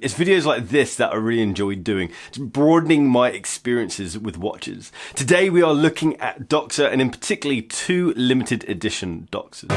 It's videos like this that I really enjoy doing, just broadening my experiences with watches. Today we are looking at Doxa, and in particular 2 limited edition Doxas.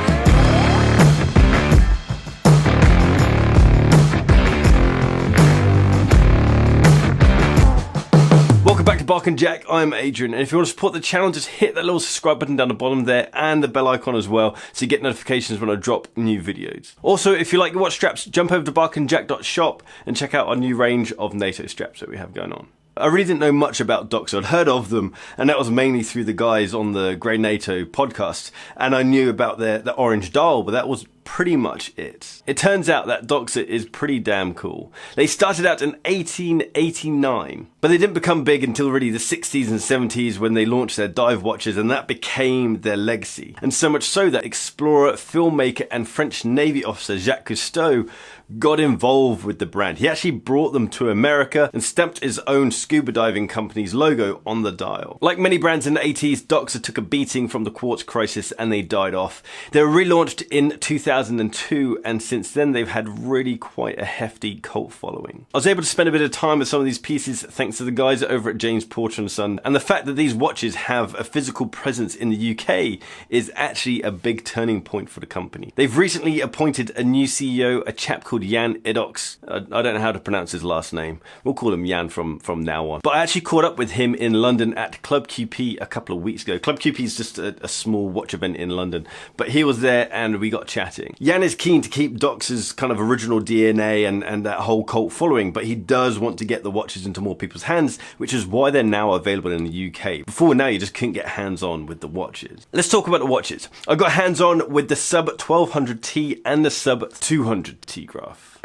Welcome back to Bark and Jack, I'm Adrian, and if you want to support the channel, just hit that little subscribe button down the bottom there and the bell icon as well, so you get notifications when I drop new videos. Also, if you like your watch straps, jump over to barkandjack.shop and check out our new range of NATO straps that we have going on. I really didn't know much about Doxa. I'd heard of them, and that was mainly through the guys on the Grey NATO podcast, and I knew about the orange dial, but that was pretty much it. It turns out that Doxa is pretty damn cool. They started out in 1889, but they didn't become big until really the 60s and 70s when they launched their dive watches, and that became their legacy. And so much so that explorer, filmmaker and French Navy officer Jacques Cousteau got involved with the brand. He actually brought them to America and stamped his own scuba diving company's logo on the dial. Like many brands in the 80s, Doxa took a beating from the quartz crisis and they died off. They were relaunched in 2002, and since then they've had really quite a hefty cult following. I was able to spend a bit of time with some of these pieces thanks to the guys over at James Porter & Son, and the fact that these watches have a physical presence in the UK is actually a big turning point for the company. They've recently appointed a new CEO, a chap called Jan Idox. I don't know how to pronounce his last name. We'll call him Jan from now on. But I actually caught up with him in London at Club QP a couple of weeks ago. Club QP is just a small watch event in London, but he was there and we got chatting. Jan is keen to keep Doxa's kind of original DNA and that whole cult following, but he does want to get the watches into more people's hands, which is why they're now available in the UK. Before now, you just couldn't get hands-on with the watches. Let's talk about the watches. I got hands-on with the SUB1200T and the SUB200T graph.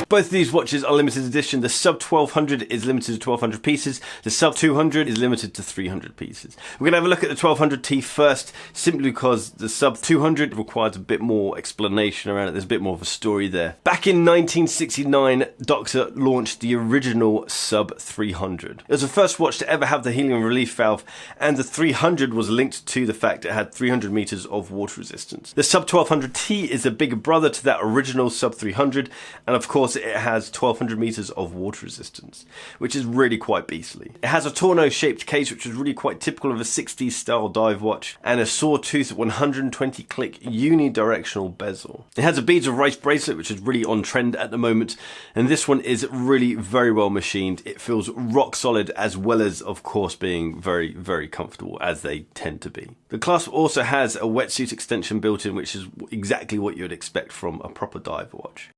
Both of these watches are limited edition. The SUB1200 is limited to 1200 pieces. The SUB200 is limited to 300 pieces. We're going to have a look at the 1200T first, simply because the SUB200 requires a bit more explanation around it. There's a bit more of a story there. Back in 1969, Doxa launched the original SUB300. It was the first watch to ever have the helium relief valve, and the 300 was linked to the fact it had 300 meters of water resistance. The SUB1200T is a bigger brother to that original SUB300, and of course it has 1200 meters of water resistance, which is really quite beastly. It has a torno shaped case, which is really quite typical of a 60s style dive watch, and a sawtooth 120 click unidirectional bezel. It has a beads of rice bracelet, which is really on trend at the moment, and this one is really very well machined. It feels rock solid, as well as of course being very, very comfortable, as they tend to be. The clasp also has a wetsuit extension built in, which is exactly what you'd expect from a proper dive watch.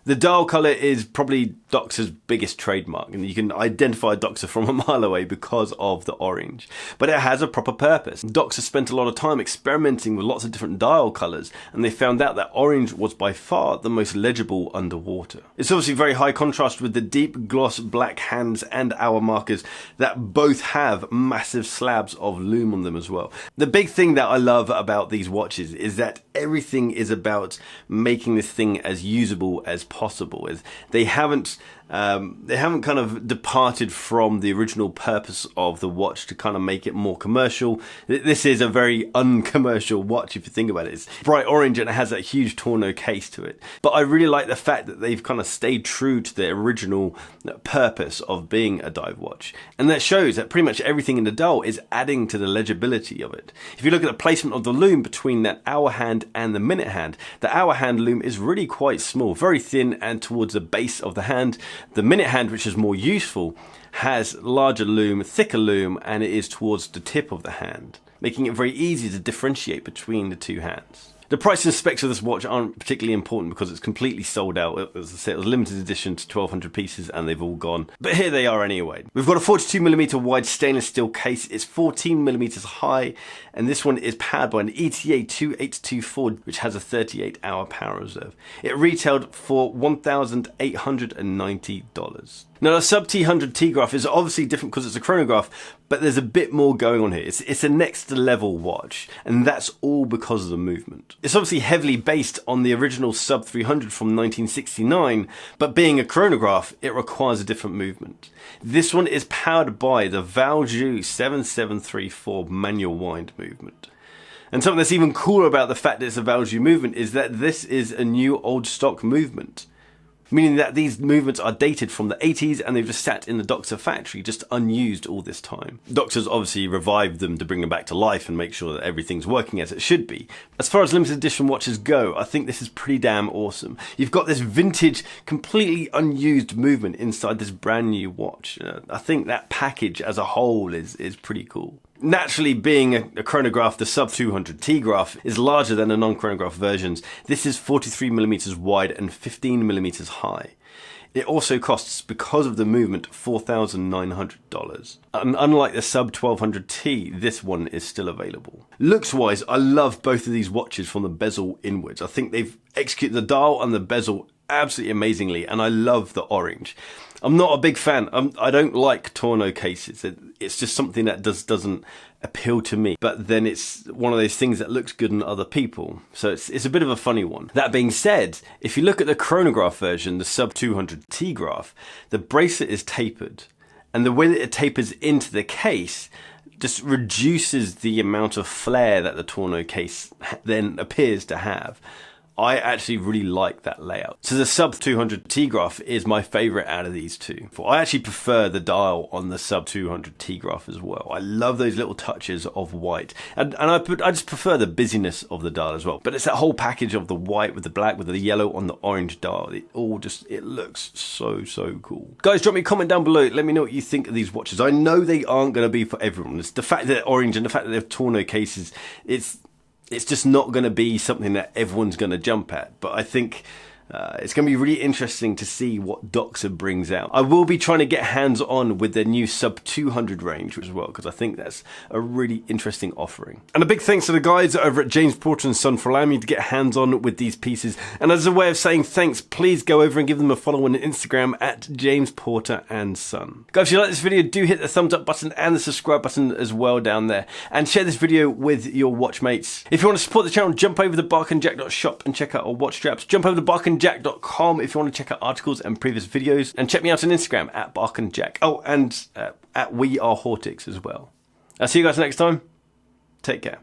The dial colour is probably Doxa's biggest trademark, and you can identify Doxa from a mile away because of the orange. But it has a proper purpose. Doxa spent a lot of time experimenting with lots of different dial colours, and they found out that orange was by far the most legible underwater. It's obviously very high contrast with the deep gloss black hands and hour markers that both have massive slabs of lume on them as well. The big thing that I love about these watches is that everything is about making this thing as usable as possible. They haven't kind of departed from the original purpose of the watch to kind of make it more commercial. This is a very uncommercial watch if you think about it. It's bright orange and it has that huge torno case to it. But I really like the fact that they've kind of stayed true to their original purpose of being a dive watch. And that shows that pretty much everything in the dial is adding to the legibility of it. If you look at the placement of the lume between that hour hand and the minute hand, the hour hand lume is really quite small, very thin and towards the base of the hand. The minute hand, which is more useful, has larger lume, thicker lume, and it is towards the tip of the hand, making it very easy to differentiate between the two hands. The price and specs of this watch aren't particularly important because it's completely sold out. As I said, it was limited edition to 1200 pieces and they've all gone. But here they are anyway. We've got a 42mm wide stainless steel case. It's 14mm high, and this one is powered by an ETA 2824, which has a 38-hour power reserve. It retailed for $1,890. Now, the SUB200T graph is obviously different because it's a chronograph, but there's a bit more going on here. It's a next level watch, and that's all because of the movement. It's obviously heavily based on the original SUB300 from 1969, but being a chronograph, it requires a different movement. This one is powered by the reivew 7734 manual wind movement. And something that's even cooler about the fact that it's a reivew movement is that this is a new old stock movement. Meaning that these movements are dated from the 80s and they've just sat in the Doxa factory, just unused all this time. Doxa's obviously revived them to bring them back to life and make sure that everything's working as it should be. As far as limited edition watches go, I think this is pretty damn awesome. You've got this vintage, completely unused movement inside this brand new watch. I think that package as a whole is pretty cool. Naturally, being a chronograph, the SUB200T graph is larger than the non-chronograph versions. This is 43mm wide and 15mm high. It also costs, because of the movement, $4,900. And unlike the SUB1200T, this one is still available. Looks-wise, I love both of these watches from the bezel inwards. I think they've executed the dial and the bezel absolutely amazingly, and I love the orange. I'm not a big fan. I don't like tonneau cases. It's just something that doesn't appeal to me. But then it's one of those things that looks good on other people. So it's a bit of a funny one. That being said, if you look at the chronograph version, the SUB200T graph, the bracelet is tapered. And the way that it tapers into the case just reduces the amount of flare that the tonneau case then appears to have. I actually really like that layout. So the SUB200T graph is my favorite out of these two. I actually prefer the dial on the SUB200T graph as well. I love those little touches of white. And I just prefer the busyness of the dial as well. But it's that whole package of the white with the black with the yellow on the orange dial. It looks so cool. Guys, drop me a comment down below. Let me know what you think of these watches. I know they aren't going to be for everyone. It's the fact that they're orange and the fact that they're tonneau cases, it's just not going to be something that everyone's going to jump at. But I think it's going to be really interesting to see what Doxa brings out. I will be trying to get hands-on with their new SUB200 range as well, because I think that's a really interesting offering. And a big thanks to the guys over at James Porter & Son for allowing me to get hands-on with these pieces. And as a way of saying thanks, please go over and give them a follow on Instagram at James Porter & Son. Guys, if you like this video, do hit the thumbs up button and the subscribe button as well down there. And share this video with your watchmates. If you want to support the channel, jump over to barkandjack.shop and check out our watch straps. Jump over to barkandjack.com if you want to check out articles and previous videos, and check me out on Instagram at barkandjack. Oh, and at We Are Hortics as well. I'll see you guys next time. Take care.